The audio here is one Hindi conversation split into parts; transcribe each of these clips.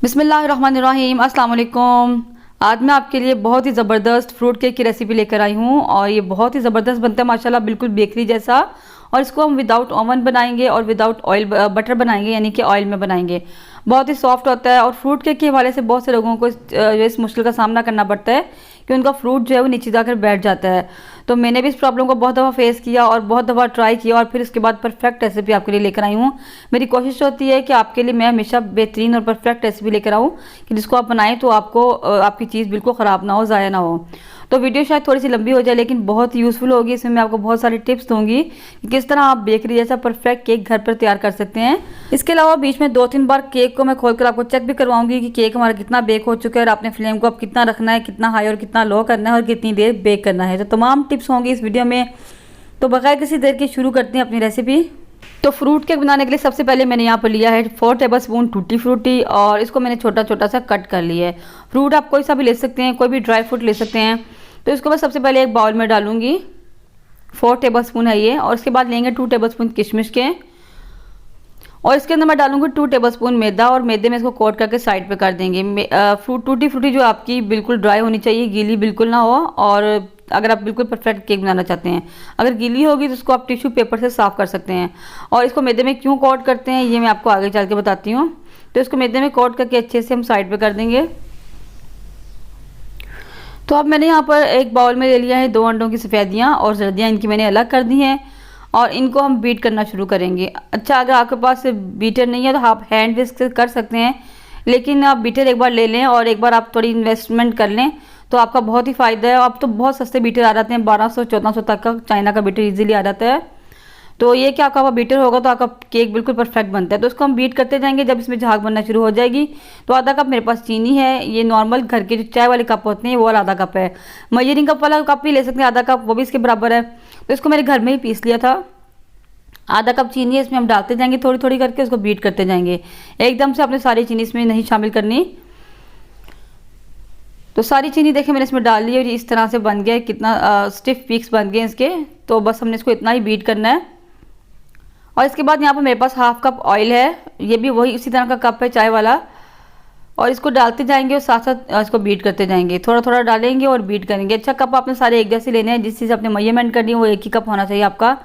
बिस्मिल्लाहिर्रहमानिर्रहीम, अस्सलाम वालेकुम। आज मैं आपके लिए बहुत ही ज़बरदस्त फ्रूट केक की रेसिपी लेकर आई हूँ और ये बहुत ही ज़बरदस्त बनता है माशाल्लाह, बिल्कुल बेकरी जैसा। और इसको हम विदाउट ओवन बनाएंगे और विदाउट ऑयल बटर बनाएंगे, यानी कि ऑयल में बनाएंगे। बहुत ही सॉफ्ट होता है और फ्रूट केक के हवाले से बहुत से लोगों को इस मुश्किल का सामना करना पड़ता है कि उनका फ्रूट जो है वो नीचे जाकर बैठ जाता है। तो मैंने भी इस प्रॉब्लम को बहुत दफ़ा फेस किया और बहुत दफ़ा ट्राई किया और फिर इसके बाद परफेक्ट रेसिपी आपके लिए लेकर आई हूँ। मेरी कोशिश होती है कि आपके लिए मैं हमेशा बेहतरीन और परफेक्ट रेसिपी लेकर आऊँ कि जिसको आप बनाएं तो आपको आपकी चीज़ बिल्कुल ख़राब ना हो, ज़ाया ना हो। तो वीडियो शायद थोड़ी सी लंबी हो जाए लेकिन बहुत यूज़फुल होगी। इसमें मैं आपको बहुत सारे टिप्स दूंगी कि किस तरह आप बेकरी जैसा परफेक्ट केक घर पर तैयार कर सकते हैं। इसके अलावा बीच में 2-3 बार केक को मैं खोलकर आपको चेक भी करवाऊंगी कि केक हमारा कितना बेक हो चुका है और आपने फ्लेम को अब कितना रखना है, कितना हाई और कितना लो करना है और कितनी देर बेक करना है। तो तमाम टिप्स होंगी इस वीडियो में। तो बगैर किसी देर के शुरू करते हैं अपनी रेसिपी। तो फ्रूट केक बनाने के लिए सबसे पहले मैंने यहाँ पर लिया है 4 टेबलस्पून टूटी फ्रूटी और इसको मैंने छोटा छोटा सा कट कर लिया है। फ्रूट आप कोई सा भी ले सकते हैं, कोई भी ड्राई फ्रूट ले सकते हैं। तो इसको मैं सबसे पहले एक बाउल में डालूंगी, 4 टेबलस्पून है ये। और इसके बाद लेंगे 2 टेबलस्पून किशमिश के और इसके अंदर मैं डालूंगी 2 टेबलस्पून मैदा और मैदे में इसको कोट करके साइड पे कर देंगे। टूटी फ्रूटी जो आपकी बिल्कुल ड्राई होनी चाहिए, गीली बिल्कुल ना हो। और अगर आप बिल्कुल परफेक्ट केक बनाना चाहते हैं, अगर गीली होगी तो उसको आप टिश्यू पेपर से साफ कर सकते हैं। और इसको मैदे में क्यों कोट करते हैं ये मैं आपको आगे चल के बताती हूँ। तो इसको मैदे में कोट करके अच्छे से हम साइड पे कर देंगे। तो अब मैंने यहाँ पर एक बाउल में ले लिया है 2 अंडों की सफ़ेदियाँ और जर्दियाँ, इनकी मैंने अलग कर दी हैं और इनको हम बीट करना शुरू करेंगे। अच्छा, अगर आपके पास बीटर नहीं है तो आप हैंड विस्क से कर सकते हैं, लेकिन आप बीटर एक बार ले लें और एक बार आप थोड़ी इन्वेस्टमेंट कर लें तो आपका बहुत ही फ़ायदा है। अब तो बहुत सस्ते बीटर आ जाते हैं, 1200-1400 तक का चाइना का बीटर ईजिली आ जाता है। तो ये कि आपका बीटर होगा तो आपका केक बिल्कुल परफेक्ट बनता है। तो इसको हम बीट करते जाएंगे। जब इसमें झाग बनना शुरू हो जाएगी तो आधा कप मेरे पास चीनी है। ये नॉर्मल घर के जो चाय वाले कप होते हैं वो वाला आधा कप है। मेजरिंग कप वाला कप भी ले सकते हैं, आधा कप, वो भी इसके बराबर है। तो इसको मैंने घर में ही पीस लिया था। आधा कप चीनी है, इसमें हम डालते जाएंगे थोड़ी थोड़ी करके, उसको बीट करते जाएंगे। एकदम से आपने सारी चीनी इसमें नहीं शामिल करनी। तो सारी चीनी देखिए मैंने इसमें डाल ली और इस तरह से बन गया, कितना स्टिफ पीक्स बन गए इसके। तो बस हमने इसको इतना ही बीट करना है। और इसके बाद यहाँ पर मेरे पास हाफ कप ऑयल है, ये भी वही उसी तरह का कप है चाय वाला। और इसको डालते जाएंगे और साथ साथ इसको बीट करते जाएंगे, थोड़ा थोड़ा डालेंगे और बीट करेंगे। अच्छा, कप आपने सारे एक जैसे लेने हैं, जिस चीज़ आपने मेजरमेंट करनी है वो एक ही कप होना चाहिए आपका।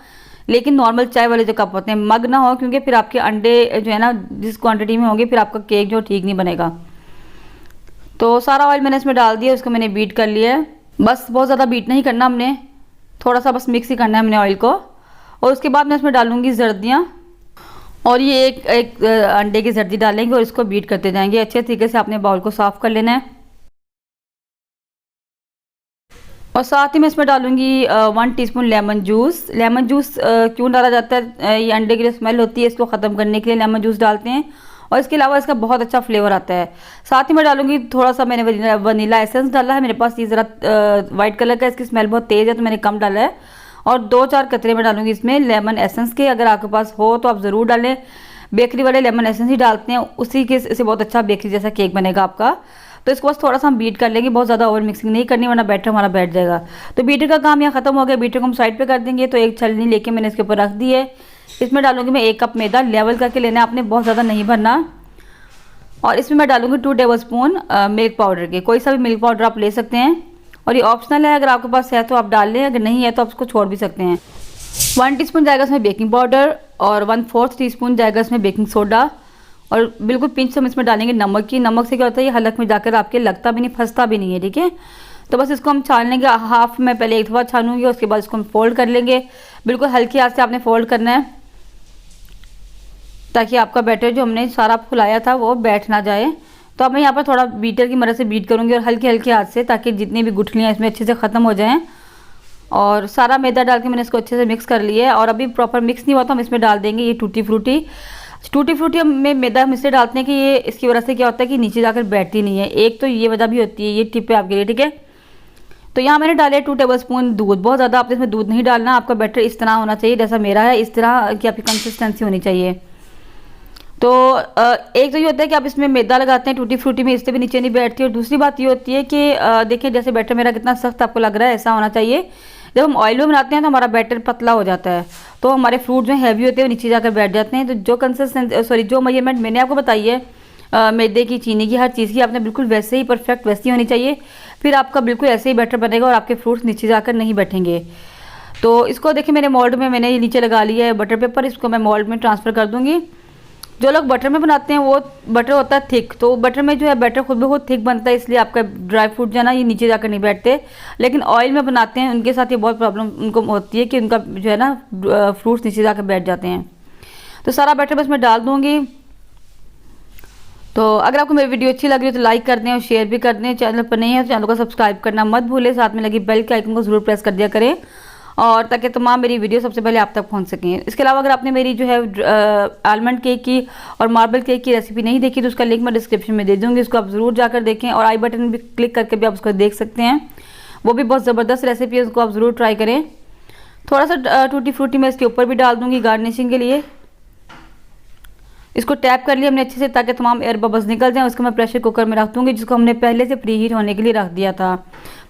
लेकिन नॉर्मल चाय वाले जो कप होते हैं, मग ना हो, क्योंकि फिर आपके अंडे जो है ना जिस क्वांटिटी में होंगे फिर आपका केक जो ठीक नहीं बनेगा। तो सारा ऑयल मैंने इसमें डाल दिया, उसको मैंने बीट कर लिया है। बस बहुत ज़्यादा बीट नहीं करना हमने, थोड़ा सा बस मिक्स ही करना है हमने ऑयल को। और उसके बाद मैं इसमें डालूंगी जर्दियाँ और ये एक अंडे की जर्दी डालेंगे और इसको बीट करते जाएंगे। अच्छे तरीके से आपने बाउल को साफ़ कर लेना है। और साथ ही मैं इसमें डालूंगी 1 teaspoon lemon juice. Lemon juice क्यों डाला जाता है? ये अंडे की जो स्मेल होती है इसको ख़त्म करने के लिए लेमन जूस डालते हैं और इसके अलावा इसका बहुत अच्छा फ्लेवर आता है। साथ ही मैं डालूंगी थोड़ा सा, मैंने वनीला एसेंस डाला है मेरे पास, ये ज़रा वाइट कलर का, इसकी स्मेल बहुत तेज़ है तो मैंने कम डाला है। और 2-4 कतरे में डालूंगी इसमें लेमन एसेंस के। अगर आपके पास हो तो आप ज़रूर डालें, बेकरी वाले लेमन एसेंस ही डालते हैं, उसी के से बहुत अच्छा बेकरी जैसा केक बनेगा आपका। तो इसको बस थोड़ा सा हम बीट कर लेंगे, बहुत ज़्यादा ओवर मिक्सिंग नहीं करनी वरना बैटर हमारा बैठ जाएगा। तो बीटर का काम यहाँ ख़त्म हो गया, बीटर को हम साइड पे कर देंगे। तो एक छलनी लेके मैंने इसके ऊपर रख दी है। इसमें डालूंगी मैं 1 कप मैदा, लेवल करके लेना है आपने, बहुत ज़्यादा नहीं भरना। और इसमें मैं डालूंगी 2 टेबलस्पून मिल्क पाउडर के, कोई सा भी मिल्क पाउडर आप ले सकते हैं और ये ऑप्शनल है, अगर आपके पास है तो आप डाल लें, अगर नहीं है तो आप इसको छोड़ भी सकते हैं। 1 टीस्पून जाएगा इसमें बेकिंग पाउडर और 1/4 टीस्पून जाएगा इसमें बेकिंग सोडा और बिल्कुल पिंच से हम इसमें डालेंगे नमक की। नमक से क्या होता है, ये हलक में जाकर आपके लगता भी नहीं, फंसता भी नहीं है, ठीक है। तो बस इसको हम छान लेंगे, हाफ में पहले एक दफ़ा छानूंगी और उसके बाद इसको हम फोल्ड कर लेंगे। बिल्कुल हल्की हाथ से आपने फोल्ड करना है ताकि आपका बैटर जो हमने सारा फुलाया था वो बैठ ना जाए। तो अब मैं यहाँ पर थोड़ा बीटर की मदद से बीट करूँगी और हल्के हल्के हाथ से, ताकि जितनी भी गुठलियाँ इसमें अच्छे से ख़त्म हो जाएँ। और सारा मैदा डाल के मैंने इसको अच्छे से मिक्स कर लिया है। और अभी प्रॉपर मिक्स नहीं हुआ तो हम इसमें डाल देंगे ये टूटी फ्रूटी। टूटी फ्रूटी में मैदा हम इसलिए डालते हैं कि ये इसकी वजह से क्या होता है कि नीचे जाकर बैठती नहीं है, एक तो ये वजह भी होती है। ये टिप है आपके लिए, ठीक है। तो यहाँ मैंने डाले 2 टेबलस्पून दूध, बहुत ज़्यादा आपने इसमें दूध नहीं डालना, आपका बैटर इस तरह होना चाहिए जैसा मेरा है, इस तरह की आपकी कंसिस्टेंसी होनी चाहिए। तो एक तो ये होता है कि आप इसमें मैदा लगाते हैं टूटी फ्रूटी में, इससे भी नीचे नहीं बैठती। और दूसरी बात ये होती है कि देखिए जैसे बैटर मेरा कितना सख्त आपको लग रहा है, ऐसा होना चाहिए। जब हम ऑयल में बनाते हैं तो हमारा बैटर पतला हो जाता है, तो हमारे फ्रूट जो हैवी होते हैं वो नीचे जाकर बैठ जाते हैं। तो जो जो मेजरमेंट मैंने आपको बताई है मैदे की, चीनी की, हर चीज़ की आपने बिल्कुल वैसे ही परफेक्ट वैसी होनी चाहिए। फिर आपका बिल्कुल ऐसे ही बैटर बनेगा और आपके फ्रूट्स नीचे जाकर नहीं बैठेंगे। तो इसको देखिए मेरे मोल्ड में मैंने ये नीचे लगा लिया है बटर पेपर, इसको मैं मोल्ड में ट्रांसफ़र कर दूँगी। जो लोग बटर में बनाते हैं वो बटर होता है थिक, तो बटर में जो है बैटर खुद ब खुद थिक बनता है, इसलिए आपका ड्राई फ्रूट जो है ना ये नीचे जाकर नहीं बैठते। लेकिन ऑयल में बनाते हैं उनके साथ ये बहुत प्रॉब्लम उनको होती है कि उनका जो है ना फ्रूट्स नीचे जाकर बैठ जाते हैं। तो सारा बैटर बस मैं डाल दूँगी। तो अगर आपको मेरी वीडियो अच्छी लग रही है तो लाइक कर दें और शेयर भी कर दें। चैनल पर नहीं है तो चैनल को सब्सक्राइब करना मत भूलें, साथ में लगी बेल के आइकन को ज़रूर प्रेस कर दिया करें, और ताकि तमाम मेरी वीडियो सबसे पहले आप तक पहुंच सकें। इसके अलावा अगर आपने मेरी जो है आलमंड केक की और मार्बल केक की रेसिपी नहीं देखी तो उसका लिंक मैं डिस्क्रिप्शन में दे दूँगी, उसको आप ज़रूर जाकर देखें, और आई बटन में भी क्लिक करके भी आप उसको देख सकते हैं। वो भी बहुत ज़बरदस्त रेसिपी है, उसको आप ज़रूर ट्राई करें। थोड़ा सा टूटी फ्रूटी मैं इसके ऊपर भी डाल दूँगी गार्निशिंग के लिए। इसको टैप कर लिया हमने अच्छे से ताकि तमाम एयर बबल्स निकल जाएं। उसको मैं प्रेशर कुकर में रख दूँगी, जिसको हमने पहले से प्री हीट होने के लिए रख दिया था।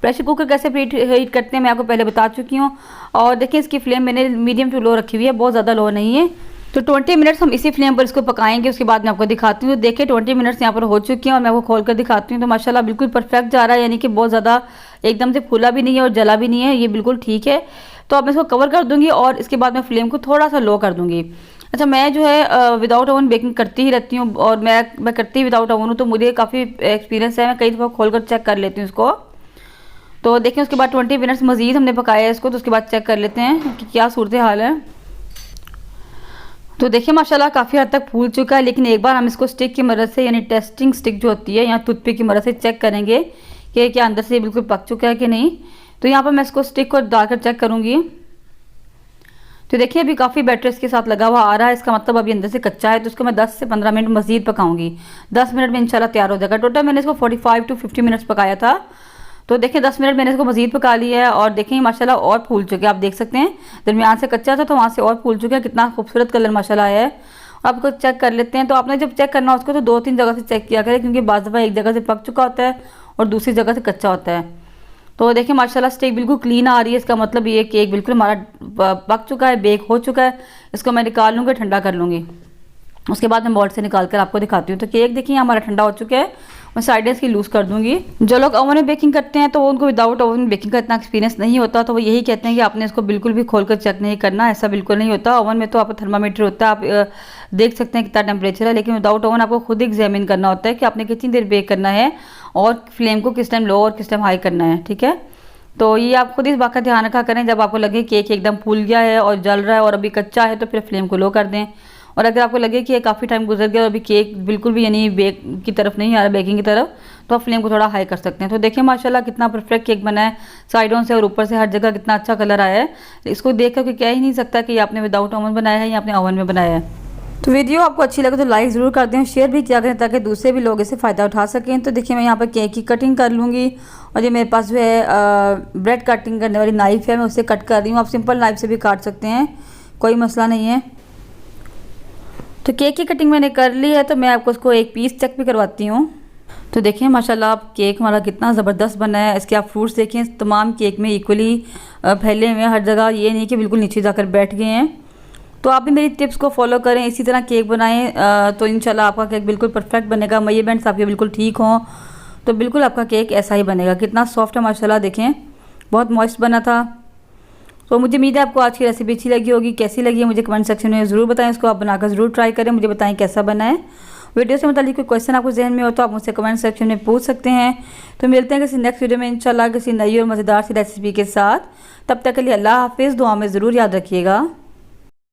प्रेशर कुकर कैसे प्री हीट करते हैं मैं आपको पहले बता चुकी हूँ। और देखिए इसकी फ्लेम मैंने मीडियम टू लो रखी हुई है, बहुत ज़्यादा लो नहीं है। तो 20 मिनट्स हम इसी फ्लेम पर इसको पकाएंगे, उसके बाद मैं आपको दिखाती हूँ। तो देखिए 20 मिनट्स यहाँ पर हो चुकी हैं और मैं आपको खोल कर दिखाती हूँ। तो माशाल्लाह बिल्कुल परफेक्ट जा रहा है, यानी कि बहुत ज़्यादा एकदम से फूला भी नहीं है और जला भी नहीं है, ये बिल्कुल ठीक है। तो अब मैं इसको कवर कर दूँगी और इसके बाद मैं फ्लेम को थोड़ा सा लो कर दूँगी। अच्छा, मैं जो है विदाउट ओवन बेकिंग करती ही रहती हूँ, और मैं करती ही विदाउट ओवन हूँ, तो मुझे काफ़ी एक्सपीरियंस है। मैं कई दफ़ा खोल कर चेक कर लेती हूँ इसको। तो देखिए उसके बाद 20 मिनट्स मज़ीद हमने पकाया है इसको, तो उसके बाद चेक कर लेते हैं कि क्या सूरत हाल है। तो देखिए माशाल्लाह काफ़ी हद तक फूल चुका है, लेकिन एक बार हम इसको स्टिक की मदद से, यानी टेस्टिंग स्टिक जो होती है या टूथपिक की मदद से चेक करेंगे कि क्या अंदर से बिल्कुल पक चुका है कि नहीं। तो यहाँ पर मैं इसको स्टिक को डालकर चेक करूँगी। तो देखिए अभी काफ़ी बैटर इसके साथ लगा हुआ आ रहा है, इसका मतलब अभी अंदर से कच्चा है। तो इसको मैं 10 से 15 मिनट मज़ीद पकाऊंगी। 10 मिनट में इंशाल्लाह तैयार हो जाएगा। टोटल मैंने इसको 45 to 50 मिनट्स पकाया था। तो देखिए 10 मिनट मैंने इसको मज़ीद पका लिया है, और देखें माशाल्लाह और फूल चुके हैं, आप देख सकते हैं। दरमियान से कच्चा था तो वहाँ से और फूल चुके हैं, कितना खूबसूरत कलर माशाल्लाह है। और आपको चेक कर लेते हैं। तो आपने जब चेक करना हो उसको तो 2-3 जगह से चेक किया करें, क्योंकि बाज़ दफ़ा एक जगह से पक चुका होता है और दूसरी जगह से कच्चा होता है। तो देखिए माशाल्लाह स्टिक बिल्कुल क्लीन आ रही है, इसका मतलब ये केक बिल्कुल हमारा पक चुका है, बेक हो चुका है। इसको मैं निकाल लूँगी, ठंडा कर लूँगी, उसके बाद मैं मोल्ड से निकाल कर आपको दिखाती हूँ। तो केक देखिए हमारा ठंडा हो चुका है, मैं साइडें इसकी लूज़ कर दूँगी। जो लोग ओवन में बेकिंग करते हैं तो उनको विदाउट ओवन में बेकिंग का इतना एक्सपीरियंस नहीं होता, तो वो यही कहते हैं कि आपने इसको बिल्कुल भी खोल कर चेक नहीं करना। ऐसा बिल्कुल नहीं होता। ओवन में तो आपका थर्मामीटर होता है, आप देख सकते हैं कितना टेम्परेचर है, लेकिन विदाउट ओवन आपको खुद एग्जामिन करना होता है कि आपने कितनी देर बेक करना है और फ्लेम को किस टाइम लो और किस टाइम हाई करना है, ठीक है। तो ये आप खुद इस बात का ध्यान रखा करें, जब आपको लगे केक एकदम फूल गया है और जल रहा है और अभी कच्चा है तो फिर फ्लेम को लो कर दें। और अगर आपको लगे कि काफ़ी टाइम गुजर गया और अभी केक बिल्कुल भी यानी बेक की तरफ नहीं आ रहा, बेकिंग की तरफ, तो आप फ्लेम को थोड़ा हाई कर सकते हैं। तो देखिए माशाल्लाह कितना परफेक्ट केक बना है, साइडों से और ऊपर से हर जगह कितना अच्छा कलर आया है। इसको देख कर कह ही नहीं सकता कि आपने विदाउट ओवन बनाया है या आपने ओवन में बनाया है। तो वीडियो आपको अच्छी लगे तो लाइक ज़रूर कर दें, शेयर भी किया करें ताकि दूसरे भी लोग इससे फ़ायदा उठा सकें। तो देखिए मैं यहाँ पर केक की कटिंग कर लूँगी, और ये मेरे पास जो है ब्रेड कटिंग करने वाली नाइफ़ है, मैं उससे कट कर रही हूँ। आप सिंपल नाइफ़ से भी काट सकते हैं, कोई मसला नहीं है। तो केक की कटिंग मैंने कर ली है, तो मैं आपको उसको एक पीस चेक भी करवाती हूँ। तो देखिए माशाल्लाह आप केक हमारा कितना ज़बरदस्त बना है। इसके आप फ्रूट्स देखें, तमाम केक में इक्वली फैले हुए हैं हर जगह, ये नहीं कि बिल्कुल नीचे जाकर बैठ गए हैं। तो आप भी मेरी टिप्स को फॉलो करें, इसी तरह केक बनाएं, तो इंशाल्लाह आपका केक बिल्कुल परफेक्ट बनेगा। मेजरमेंट्स आपके बिल्कुल ठीक हों तो बिल्कुल आपका केक ऐसा ही बनेगा। कितना सॉफ्ट है माशाल्लाह, देखें बहुत मॉइस्ट बना था। तो मुझे उम्मीद है आपको आज की रेसिपी अच्छी लगी होगी। कैसी लगी है मुझे कमेंट सेक्शन में ज़रूर बताएं, इसको आप बनाकर ज़रूर ट्राई करें, मुझे बताएं कैसा बना है। वीडियो से मुताल्लिक़ कोई क्वेश्चन आपको जहन में हो तो आप मुझसे कमेंट सेक्शन में पूछ सकते हैं। तो मिलते हैं किसी नेक्स्ट वीडियो में इंशाल्लाह किसी नई और मज़ेदार सी रेसिपी के साथ। तब तक के लिए अल्लाह हाफिज़, दुआ में ज़रूर याद रखिएगा।